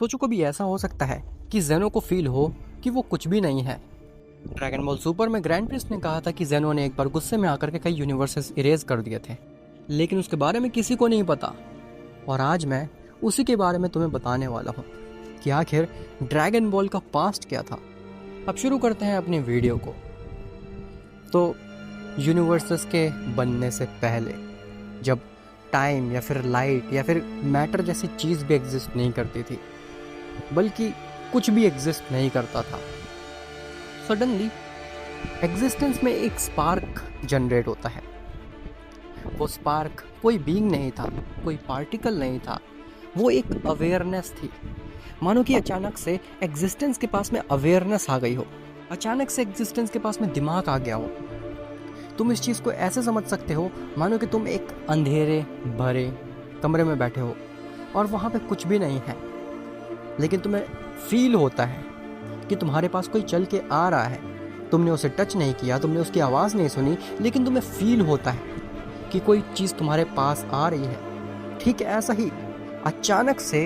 सोचो कभी ऐसा हो सकता है कि जेनो को फील हो कि वो कुछ भी नहीं है। ड्रैगन बॉल सुपर में ग्रैंड प्रिस्ट ने कहा था कि जेनो ने एक बार गुस्से में आकर के कई यूनिवर्सेस इरेज कर दिए थे, लेकिन उसके बारे में किसी को नहीं पता। और आज मैं उसी के बारे में तुम्हें बताने वाला हूँ कि आखिर ड्रैगन बॉल का पास्ट क्या था। अब शुरू करते हैं अपनी वीडियो को। तो यूनिवर्सेस के बनने से पहले, जब टाइम या फिर लाइट या फिर मैटर जैसी चीज़ भी एग्जिस्ट नहीं करती थी, बल्कि कुछ भी एग्जिस्ट नहीं करता था, सडनली एग्जिस्टेंस में एक स्पार्क जनरेट होता है। वो स्पार्क कोई बीइंग नहीं था, कोई पार्टिकल नहीं था, वो एक अवेयरनेस थी। मानो कि अचानक से एग्जिस्टेंस के पास में अवेयरनेस आ गई हो, अचानक से एग्जिस्टेंस के पास में दिमाग आ गया हो। तुम इस चीज़ को ऐसे समझ सकते हो मानो कि तुम एक अंधेरे भरे कमरे में बैठे हो और वहाँ पे कुछ भी नहीं है, लेकिन तुम्हें फील होता है कि तुम्हारे पास कोई चल के आ रहा है। तुमने उसे टच नहीं किया, तुमने उसकी आवाज़ नहीं सुनी, लेकिन तुम्हें फील होता है कि कोई चीज़ तुम्हारे पास आ रही है। ठीक ऐसा ही अचानक से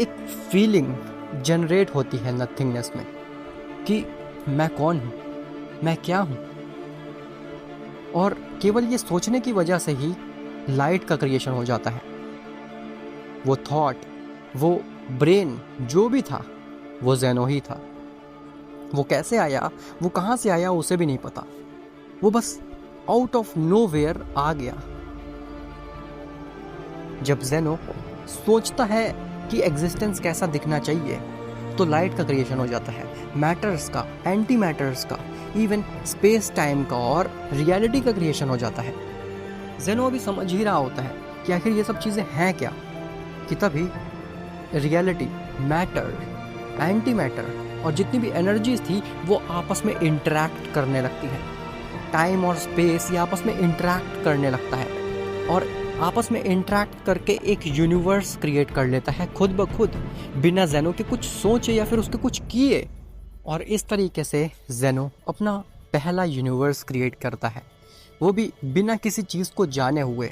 एक फीलिंग जनरेट होती है नथिंगनेस में कि मैं कौन हूँ, मैं क्या हूँ। और केवल ये सोचने की वजह से ही लाइट का क्रिएशन हो जाता है। वो थॉट, वो ब्रेन जो भी था, वो जेनो ही था। वो कैसे आया, वो कहाँ से आया, उसे भी नहीं पता। वो बस आउट ऑफ नोवेयर आ गया। जब जेनो सोचता है कि एग्जिस्टेंस कैसा दिखना चाहिए, तो लाइट का क्रिएशन हो जाता है, मैटर्स का, एंटी मैटर्स का, इवन स्पेस टाइम का और रियलिटी का क्रिएशन हो जाता है। जेनो अभी समझ ही रहा होता है कि आखिर ये सब चीज़ें हैं क्या, कि तभी रियलिटी, मैटर, एंटी मैटर और जितनी भी एनर्जीज थी वो आपस में इंटरैक्ट करने लगती है। टाइम और स्पेस ये आपस में इंटरैक्ट करने लगता है और आपस में इंटरैक्ट करके एक यूनिवर्स क्रिएट कर लेता है खुद ब खुद, बिना जेनो के कुछ सोचे या फिर उसके कुछ किए। और इस तरीके से जेनो अपना पहला यूनिवर्स क्रिएट करता है, वो भी बिना किसी चीज़ को जाने हुए।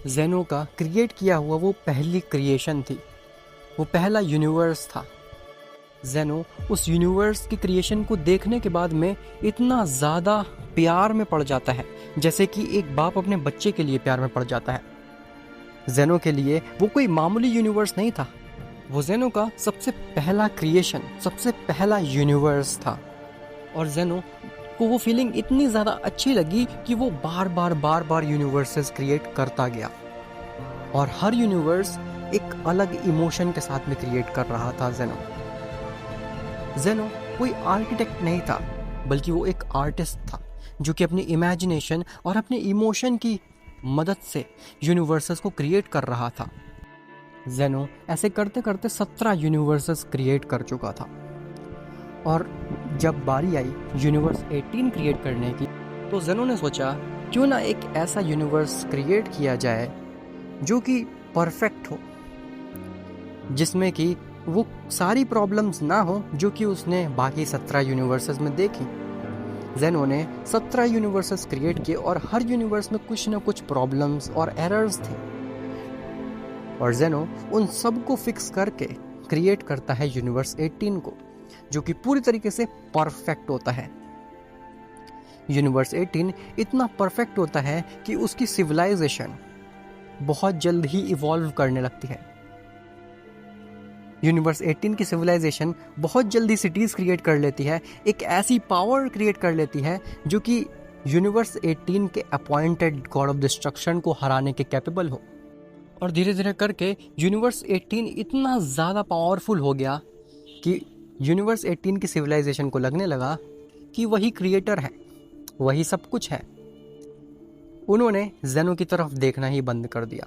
जेनो का क्रिएट किया हुआ वो पहली क्रिएशन थी, वो पहला यूनिवर्स था। जेनो उस यूनिवर्स की क्रिएशन को देखने के बाद में इतना ज़्यादा प्यार में पड़ जाता है, जैसे कि एक बाप अपने बच्चे के लिए प्यार में पड़ जाता है। जेनो के लिए वो कोई मामूली यूनिवर्स नहीं था, वो जेनो का सबसे पहला क्रिएशन, सबसे पहला यूनिवर्स था। और जेनो को वो फीलिंग इतनी ज़्यादा अच्छी लगी कि वो बार बार यूनिवर्सेस क्रिएट करता गया। और हर यूनिवर्स एक अलग इमोशन के साथ में क्रिएट कर रहा था। जेनो कोई आर्किटेक्ट नहीं था, बल्कि वो एक आर्टिस्ट था जो कि अपनी इमेजिनेशन और अपने इमोशन की मदद से यूनिवर्सेस को क्रिएट कर रहा था। जेनो ऐसे करते करते 17 यूनिवर्सेस क्रिएट कर चुका था। और जब बारी आई यूनिवर्स 18 क्रिएट करने की, तो जेनो ने सोचा क्यों ना एक ऐसा यूनिवर्स क्रिएट किया जाए जो कि परफेक्ट हो, जिसमें कि वो सारी प्रॉब्लम्स ना हो जो कि उसने बाकी 17 यूनिवर्सेस में देखी। जेनो ने 17 यूनिवर्सेस क्रिएट किए और हर यूनिवर्स में कुछ ना कुछ प्रॉब्लम्स और एरर्स थे। और जेनो उन सब को फिक्स करके क्रिएट करता है यूनिवर्स 18 को, जो कि पूरी तरीके से परफेक्ट होता है। यूनिवर्स 18 इतना परफेक्ट होता है कि उसकी सिविलाइजेशन बहुत जल्द ही इवॉल्व करने लगती है। यूनिवर्स 18 की सिविलाइजेशन बहुत जल्दी सिटीज़ क्रिएट कर लेती है, एक ऐसी पावर क्रिएट कर लेती है जो कि यूनिवर्स 18 के अपॉइंटेड गॉड ऑफ डिस्ट्रक्शन को हराने के कैपेबल हो। और धीरे धीरे करके यूनिवर्स 18 इतना ज़्यादा पावरफुल हो गया कि यूनिवर्स 18 की सिविलाइजेशन को लगने लगा कि वही क्रिएटर है, वही सब कुछ है। उन्होंने जेनो की तरफ देखना ही बंद कर दिया।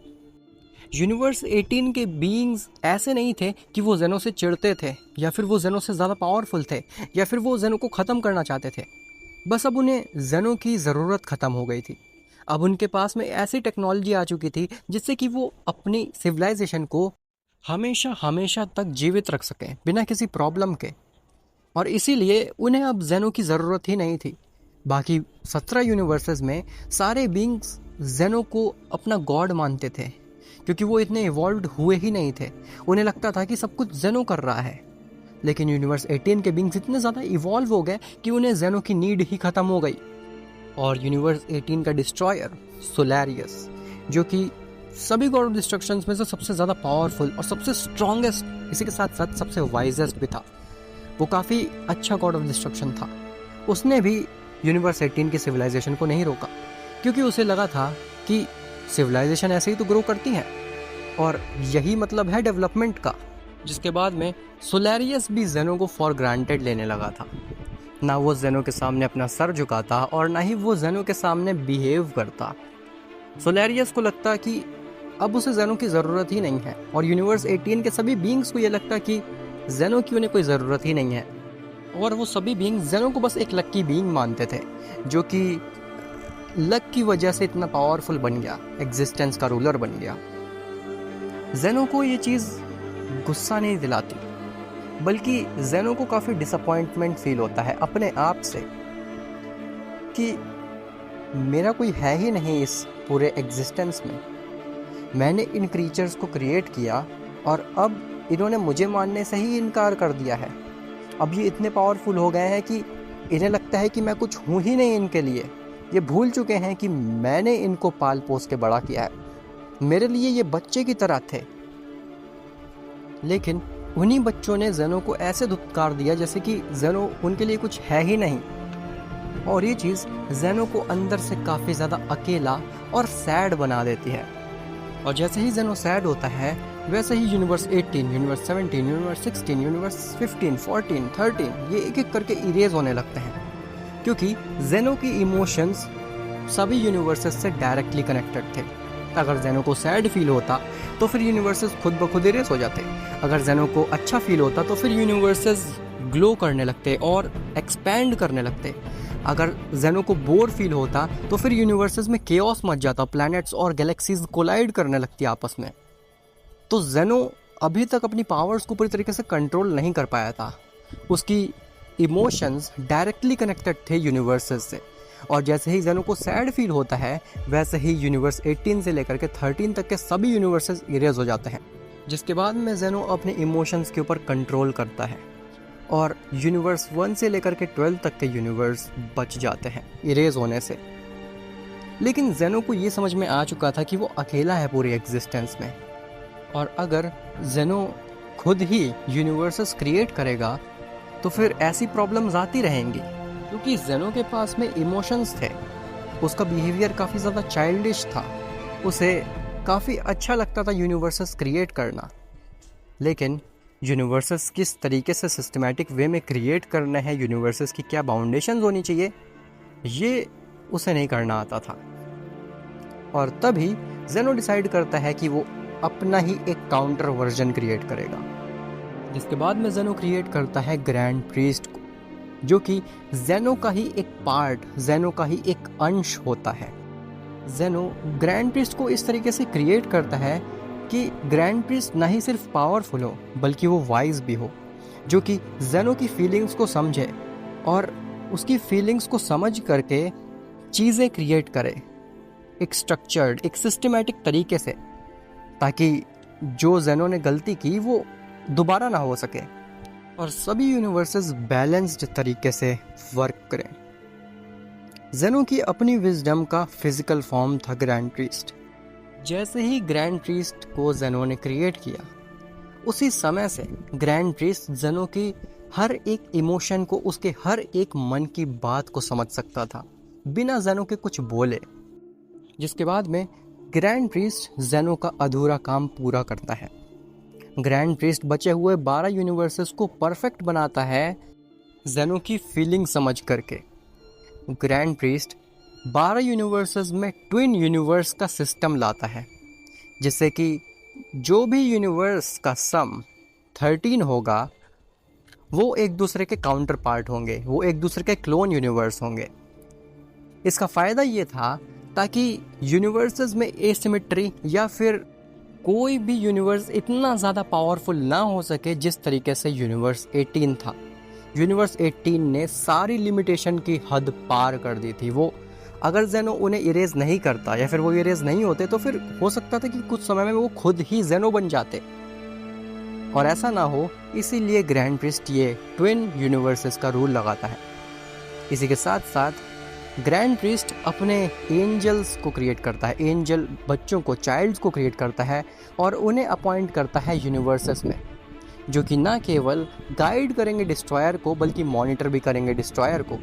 यूनिवर्स 18 के बीइंग्स ऐसे नहीं थे कि वो जेनो से चिढ़ते थे या फिर वो जेनो से ज़्यादा पावरफुल थे या फिर वो जेनो को ख़त्म करना चाहते थे। बस अब उन्हें जेनो की ज़रूरत ख़त्म हो गई थी। अब उनके पास में ऐसी टेक्नोलॉजी आ चुकी थी जिससे कि वो अपनी सिविलाइजेशन को हमेशा हमेशा तक जीवित रख सकें बिना किसी प्रॉब्लम के। और इसीलिए उन्हें अब जेनो की ज़रूरत ही नहीं थी। बाकी 17 यूनिवर्सेस में सारे बीइंग्स जेनो को अपना गॉड मानते थे, क्योंकि वो इतने इवॉल्व हुए ही नहीं थे। उन्हें लगता था कि सब कुछ जेनो कर रहा है, लेकिन यूनिवर्स 18 के बींग्स इतने ज़्यादा इवॉल्व हो गए कि उन्हें जेनो की नीड ही ख़त्म हो गई। और यूनिवर्स 18 का डिस्ट्रॉयर सोलैरियस, जो कि सभी गॉड ऑफ डिस्ट्रक्शंस में से सबसे ज़्यादा पावरफुल और सबसे स्ट्रॉन्गेस्ट, इसी के साथ साथ सबसे वाइजेस्ट भी था, वो काफ़ी अच्छा गॉड ऑफ डिस्ट्रक्शन था। उसने भी यूनिवर्स 18 की सिविलाइजेशन को नहीं रोका, क्योंकि उसे लगा था कि सिविलाइजेशन ऐसे ही तो ग्रो करती हैं और यही मतलब है डेवलपमेंट का। जिसके बाद में सोलैरियस भी जेनो को फॉर ग्रांटेड लेने लगा था। ना वो जेनो के सामने अपना सर झुकाता और ना ही वो जेनो के सामने बिहेव करता। सोलैरियस को लगता कि अब उसे जेनो की ज़रूरत ही नहीं है, और यूनिवर्स 18 के सभी बीइंग्स को ये लगता कि जेनो की उन्हें कोई ज़रूरत ही नहीं है, और वो सभी बीइंग्स जेनो को बस एक लक्की बीइंग मानते थे, जो कि लक की वजह से इतना पावरफुल बन गया, एग्जिस्टेंस का रूलर बन गया। जेनो को ये चीज़ गुस्सा नहीं दिलाती, बल्कि जेनो को काफ़ी डिसअपॉइंटमेंट फील होता है अपने आप से कि मेरा कोई है ही नहीं इस पूरे एग्जिस्टेंस में। मैंने इन क्रीचर्स को क्रिएट किया और अब इन्होंने मुझे मानने से ही इनकार कर दिया है। अब ये इतने पावरफुल हो गए हैं कि इन्हें लगता है कि मैं कुछ हूँ ही नहीं इनके लिए। ये भूल चुके हैं कि मैंने इनको पाल पोस के बड़ा किया है, मेरे लिए ये बच्चे की तरह थे। लेकिन उन्हीं बच्चों ने जेनो को ऐसे धुतकार दिया जैसे कि जेनो उनके लिए कुछ है ही नहीं, और ये चीज़ जेनो को अंदर से काफ़ी ज़्यादा अकेला और सैड बना देती है। और जैसे ही जेनो सैड होता है, वैसे ही यूनिवर्स 18, यूनिवर्स 17, यूनिवर्स 16, यूनिवर्स 15, 14, 13 ये एक एक करके इरेज होने लगते हैं, क्योंकि जेनो की इमोशंस सभी यूनिवर्सेस से डायरेक्टली कनेक्टेड थे। अगर जेनो को सैड फील होता तो फिर यूनिवर्सेस खुद ब खुद इरेज हो जाते। अगर जेनो को अच्छा फील होता तो फिर यूनिवर्सेस ग्लो करने लगते और एक्सपैंड करने लगते। अगर जेनो को बोर फील होता तो फिर यूनिवर्सेस में केओस मच जाता, प्लैनेट्स और गैलेक्सीज कोलाइड करने लगती आपस में। तो जेनो अभी तक अपनी पावर्स को पूरी तरीके से कंट्रोल नहीं कर पाया था। उसकी इमोशंस डायरेक्टली कनेक्टेड थे यूनिवर्सेस से, और जैसे ही जेनो को सैड फील होता है, वैसे ही यूनिवर्स 18 से लेकर के 13 तक के सभी यूनिवर्सेस इरेज हो जाते हैं। जिसके बाद में जेनो अपने इमोशंस के ऊपर कंट्रोल करता है, और यूनिवर्स 1 से लेकर के 12 तक के यूनिवर्स बच जाते हैं इरेज होने से। लेकिन जेनो को ये समझ में आ चुका था कि वो अकेला है पूरी एग्जिस्टेंस में, और अगर जेनो खुद ही यूनिवर्सेस क्रिएट करेगा तो फिर ऐसी प्रॉब्लम्स आती रहेंगी, क्योंकि जेनो के पास में इमोशंस थे। उसका बिहेवियर काफ़ी ज़्यादा चाइल्डिश था, उसे काफ़ी अच्छा लगता था यूनिवर्सेस क्रिएट करना, लेकिन यूनिवर्सेस किस तरीके से सिस्टमैटिक वे में क्रिएट करना है, यूनिवर्सेस की क्या बाउंडेशंस होनी चाहिए, ये उसे नहीं करना आता था। और तभी जेनो डिसाइड करता है कि वो अपना ही एक काउंटर वर्जन क्रिएट करेगा। जिसके बाद में जेनो क्रिएट करता है ग्रैंड प्रीस्ट को, जो कि जेनो का ही एक पार्ट, जेनो का ही एक अंश होता है। जेनो ग्रैंड प्रीस्ट को इस तरीके से क्रिएट करता है कि ग्रैंड प्रीस्ट ना ही सिर्फ पावरफुल हो, बल्कि वो वाइज भी हो, जो कि जेनो की फीलिंग्स को समझे और उसकी फीलिंग्स को समझ करके चीज़ें क्रिएट करे एक स्ट्रक्चर्ड, एक सिस्टमैटिक तरीके से, ताकि जो जेनो ने गलती की वो दोबारा ना हो सके और सभी यूनिवर्सेस बैलेंस्ड तरीके से वर्क करें। जेनो की अपनी विजडम का फिजिकल फॉर्म था ग्रैंड प्रीस्ट। जैसे ही ग्रैंड प्रीस्ट को जेनो ने क्रिएट किया, उसी समय से ग्रैंड प्रीस्ट जेनो की हर एक इमोशन को, उसके हर एक मन की बात को समझ सकता था बिना जेनो के कुछ बोले। जिसके बाद में ग्रैंड प्रीस्ट जेनो का अधूरा काम पूरा करता है। ग्रैंड प्रीस्ट बचे हुए 12 यूनिवर्सेस को परफेक्ट बनाता है जेनो की फीलिंग समझ करके। ग्रैंड प्रीस्ट 12 यूनिवर्सेस में ट्विन यूनिवर्स का सिस्टम लाता है, जिससे कि जो भी यूनिवर्स का सम 13 होगा वो एक दूसरे के काउंटर पार्ट होंगे, वो एक दूसरे के क्लोन यूनिवर्स होंगे। इसका फ़ायदा ये था ताकि यूनिवर्सेस में एसिमेट्री या फिर कोई भी यूनिवर्स इतना ज़्यादा पावरफुल ना हो सके जिस तरीके से यूनिवर्स 18 था। यूनिवर्स 18 ने सारी लिमिटेशन की हद पार कर दी थी। वो अगर जेनो उन्हें इरेज नहीं करता या फिर वो इरेज नहीं होते तो फिर हो सकता था कि कुछ समय में वो खुद ही जेनो बन जाते, और ऐसा ना हो इसीलिए ग्रैंड प्रिस्ट ये ट्विन यूनिवर्सेस का रूल लगाता है। इसी के साथ साथ ग्रैंड प्रिस्ट अपने एंजल्स को क्रिएट करता है, एंजल बच्चों को, चाइल्ड्स को क्रिएट करता है और उन्हें अपॉइंट करता है यूनिवर्सेस में, जो कि ना केवल गाइड करेंगे डिस्ट्रॉयर को बल्कि मॉनिटर भी करेंगे डिस्ट्रॉयर को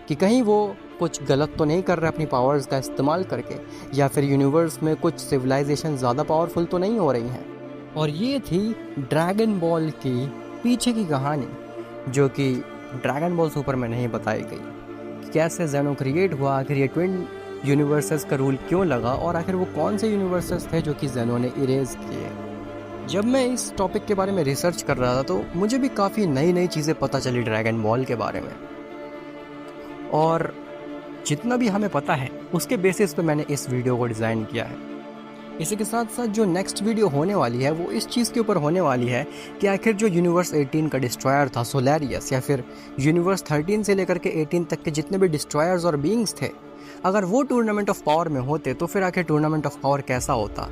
कि कहीं वो कुछ गलत तो नहीं कर रहे अपनी पावर्स का इस्तेमाल करके, या फिर यूनिवर्स में कुछ सिविलाइजेशन ज़्यादा पावरफुल तो नहीं हो रही हैं। और ये थी ड्रैगन बॉल की पीछे की कहानी, जो कि ड्रैगन बॉल सुपर में नहीं बताई गई। कैसे जेनो क्रिएट हुआ, आखिर ये ट्विन यूनिवर्सेस का रूल क्यों लगा, और आखिर वो कौन से यूनिवर्सेस थे जो कि जेनो ने इरेज किए। जब मैं इस टॉपिक के बारे में रिसर्च कर रहा था तो मुझे भी काफ़ी नई नई चीज़ें पता चली ड्रैगन बॉल के बारे में, और जितना भी हमें पता है उसके बेसिस पे मैंने इस वीडियो को डिज़ाइन किया है। इसी के साथ साथ जो नेक्स्ट वीडियो होने वाली है वो इस चीज़ के ऊपर होने वाली है कि आखिर जो यूनिवर्स 18 का डिस्ट्रॉयर था सोलैरियस, या फिर यूनिवर्स 13 से लेकर के 18 तक के जितने भी डिस्ट्रॉयर्स और बीइंग्स थे, अगर वो टूर्नामेंट ऑफ पावर में होते तो फिर आखिर टूर्नामेंट ऑफ पावर कैसा होता।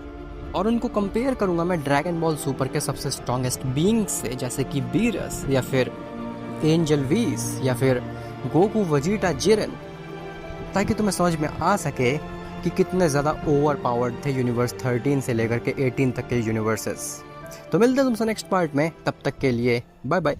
और उनको कंपेयर करूँगा मैं ड्रैगन बॉल सुपर के सबसे स्ट्रॉन्गेस्ट बीइंग्स से, जैसे कि बीरस या फिर एंजल वीस या फिर गोकू वजीटा जिरन, ताकि तुम्हें समझ में आ सके कि कितने ज़्यादा ओवर पावर्ड थे यूनिवर्स 13 से लेकर के 18 तक के यूनिवर्सेस। तो मिलते हैं तुमसे नेक्स्ट पार्ट में, तब तक के लिए बाय बाय।